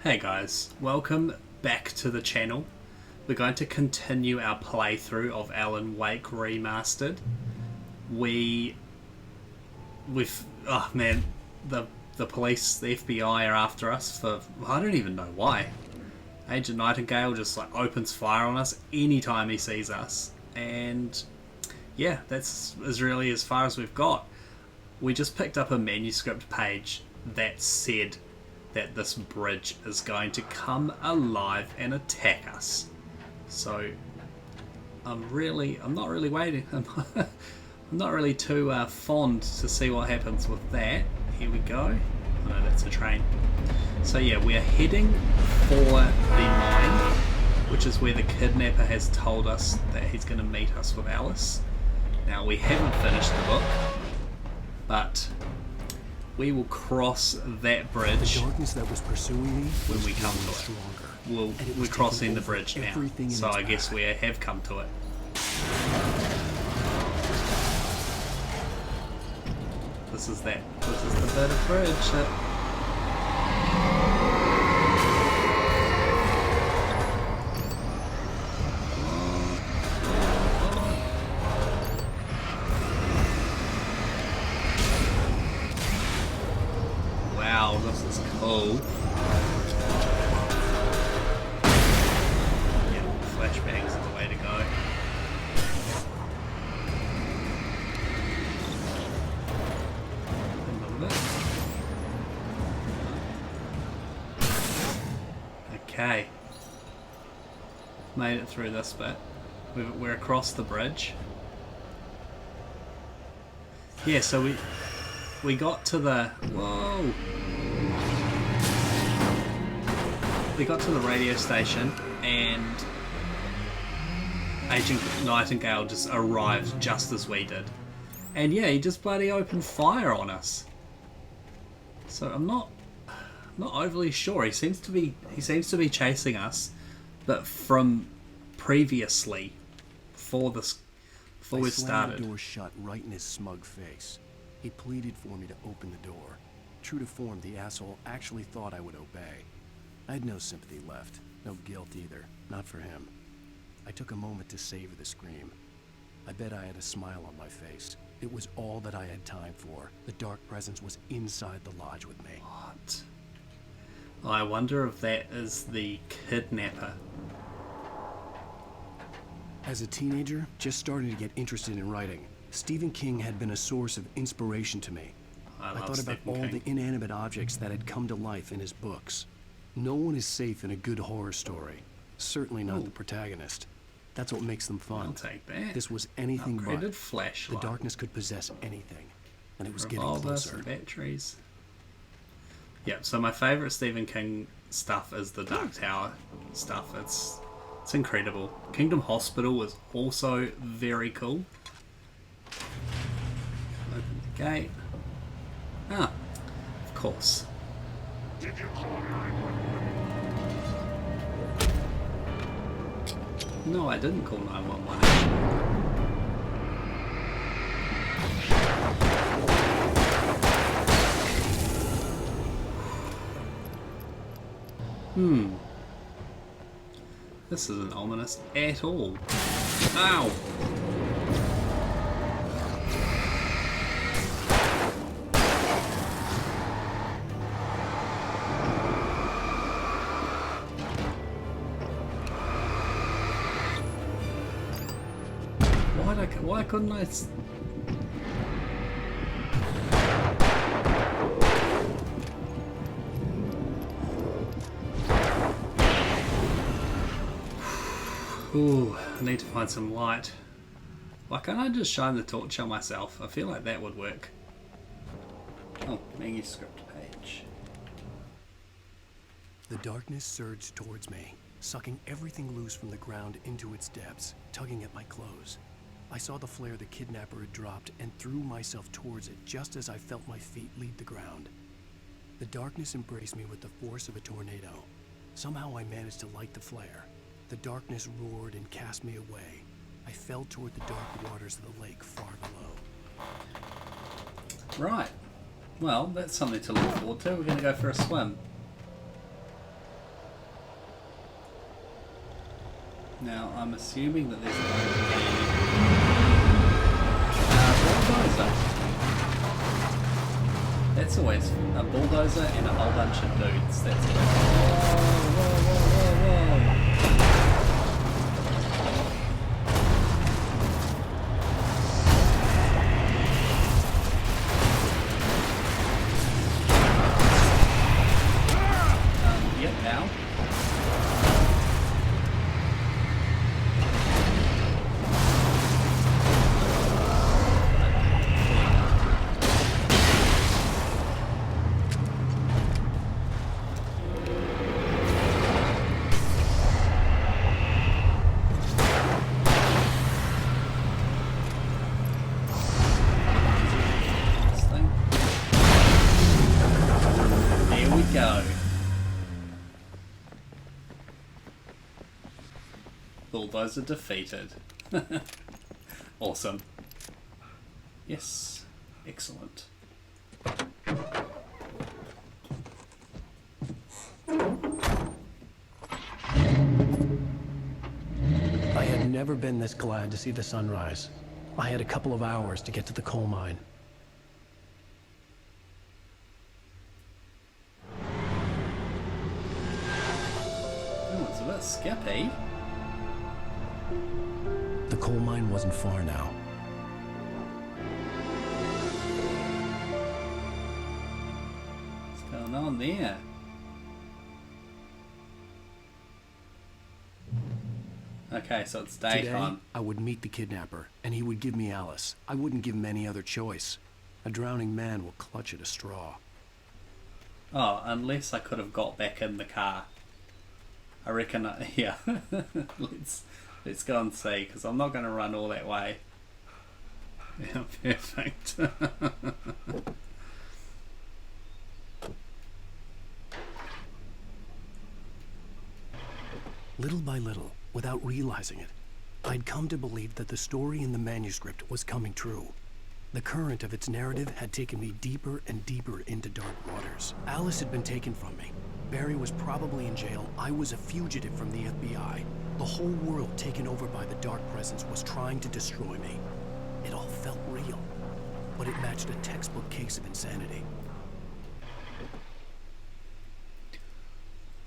Hey guys, welcome back to the channel. We're going to continue our playthrough of Alan Wake Remastered. We've oh man, the police, the FBI are after us for, I don't even know why. Agent Nightingale just like opens fire on us anytime he sees us, and yeah, that's really as far as we've got. We just picked up a manuscript page that said that this bridge is going to come alive and attack us. So I'm not really waiting. I'm not really too fond to see what happens with that. Here we go. Oh no, that's a train. So yeah, we are heading for the mine, which is where the kidnapper has told us that he's going to meet us with Alice. Now we haven't finished the book, but we will cross that bridge the darkness that was pursuing me when we come to it. We're crossing the bridge now, so I guess we have come to it. This is the bit of bridge that... Wow, this is cool. Yeah, flashbangs are the way to go. Okay. Made it through this bit. We're across the bridge. Yeah, so we got to the... Whoa! We got to the radio station and Agent Nightingale just arrived just as we did. And yeah, he just bloody opened fire on us. So I'm not overly sure. He seems to be chasing us, but from previously, before we started. I slammed the door shut right in his smug face. He pleaded for me to open the door. True to form, the asshole actually thought I would obey. I had no sympathy left, no guilt either, not for him. I took a moment to savor the scream. I bet I had a smile on my face. It was all that I had time for. The dark presence was inside the lodge with me. What? I wonder if that is the kidnapper. As a teenager, just starting to get interested in writing, Stephen King had been a source of inspiration to me. I thought about all the inanimate objects that had come to life in his books. No one is safe in a good horror story. Certainly not the protagonist. That's what makes them fun. I'll take that. This was anything but. Flashlight. The darkness could possess anything, and it was getting closer. Batteries. Yep. So my favourite Stephen King stuff is the Dark Tower stuff. It's incredible. Kingdom Hospital is also very cool. Open the gate. Ah, of course. No, I didn't call 911 actually. This isn't ominous at all. Ow! Why couldn't I... Ooh, I need to find some light. Why can't I just shine the torch on myself? I feel like that would work. Oh, manuscript page. The darkness surged towards me, sucking everything loose from the ground into its depths, tugging at my clothes. I saw the flare the kidnapper had dropped and threw myself towards it just as I felt my feet leave the ground. The darkness embraced me with the force of a tornado. Somehow I managed to light the flare. The darkness roared and cast me away. I fell toward the dark waters of the lake far below. Right. Well, that's something to look forward to. We're going to go for a swim. Now, I'm assuming that there's going to be a bulldozer. That's always a bulldozer and a whole bunch of dudes. That's good. Whoa. Yep, now. Go. Bulldozer defeated. Awesome. Yes. Excellent. I had never been this glad to see the sunrise. I had a couple of hours to get to the coal mine. It's a bit skippy. The coal mine wasn't far now. What's going on there? Okay, so it's daytime. Today, I would meet the kidnapper, and he would give me Alice. I wouldn't give him any other choice. A drowning man will clutch at a straw. Oh, unless I could have got back in the car. I reckon, yeah. let's go and see, because I'm not going to run all that way. Yeah, perfect. Little by little, without realizing it, I'd come to believe that the story in the manuscript was coming true. The current of its narrative had taken me deeper and deeper into dark waters. Alice had been taken from me. Barry was probably in jail. I was a fugitive from the FBI. The whole world taken over by the dark presence was trying to destroy me. It all felt real, but it matched a textbook case of insanity.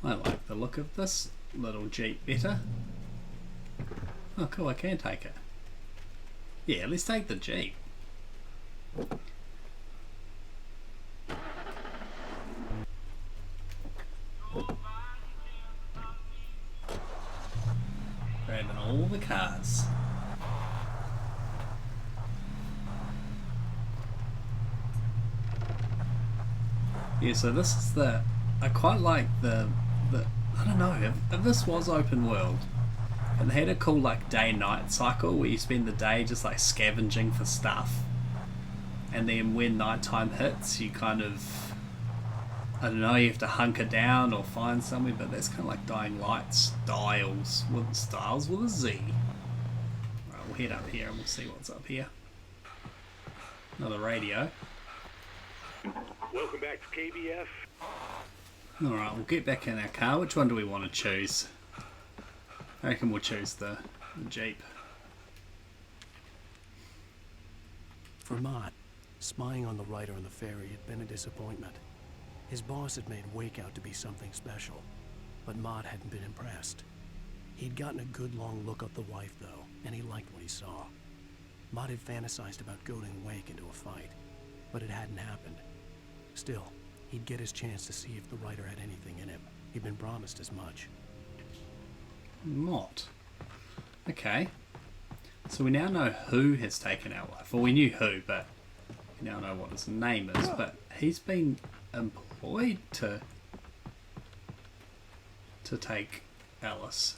I like the look of this little Jeep better. Oh cool, I can take it. Yeah, let's take the Jeep. Grabbing all the cars. Yeah, so this is the... I quite like the I don't know, if this was open world and they had a cool like day-night cycle where you spend the day just like scavenging for stuff, and then when nighttime hits you kind of, I don't know, you have to hunker down or find somewhere, but that's kind of like Dying Light styles with a Z. Right, we'll head up here and we'll see what's up here. Another radio. Welcome back to KBF. Alright, we'll get back in our car. Which one do we want to choose? I reckon we'll choose the Jeep. For Mott, spying on the writer on the ferry had been a disappointment. His boss had made Wake out to be something special, but Mott hadn't been impressed. He'd gotten a good long look at the wife, though, and he liked what he saw. Mott had fantasized about goading Wake into a fight, but it hadn't happened. Still, he'd get his chance to see if the writer had anything in him. He'd been promised as much. Mott. Okay. So we now know who has taken our wife. Well, we knew who, but we now know what his name is. But he's been employed to take Alice.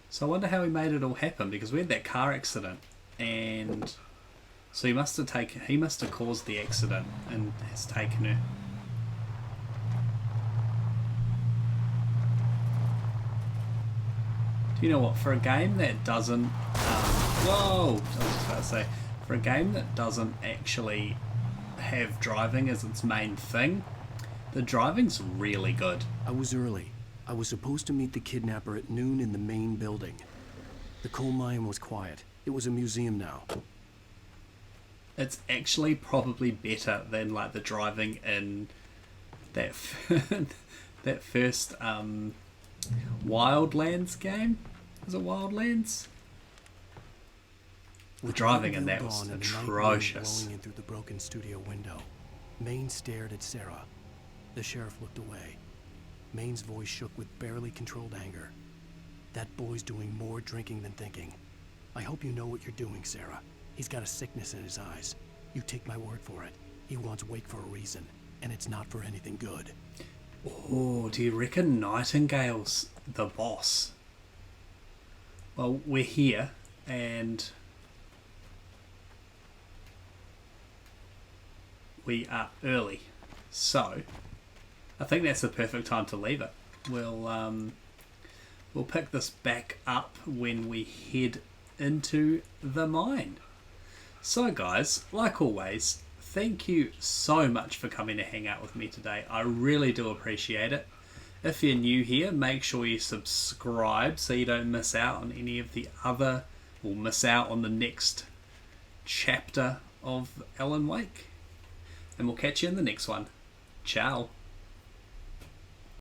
So I wonder how he made it all happen, because we had that car accident, and so he must have caused the accident and has taken her. Do you know what? For a game that doesn't, whoa! I was just about to say, for a game that doesn't actually have driving as its main thing, the driving's really good. I was early. I was supposed to meet the kidnapper at noon in the main building. The coal mine was quiet. It was a museum now. It's actually probably better than like the driving in that that first Wildlands game. Was it Wildlands? The driving in that was atrocious. Blowing in through the broken studio window. Maine stared at Sarah. The sheriff looked away. Maine's voice shook with barely controlled anger. That boy's doing more drinking than thinking. I hope you know what you're doing, Sarah. He's got a sickness in his eyes. You take my word for it. He wants Wake for a reason, and it's not for anything good. Oh, do you reckon Nightingale's the boss? Well, we're here, and we are early. So, I think that's the perfect time to leave it. We'll pick this back up when we head into the mine. So guys, like always, thank you so much for coming to hang out with me today. I really do appreciate it. If you're new here, make sure you subscribe so you don't miss out on any of the other, or miss out on the next chapter of Alan Wake. And we'll catch you in the next one. Ciao.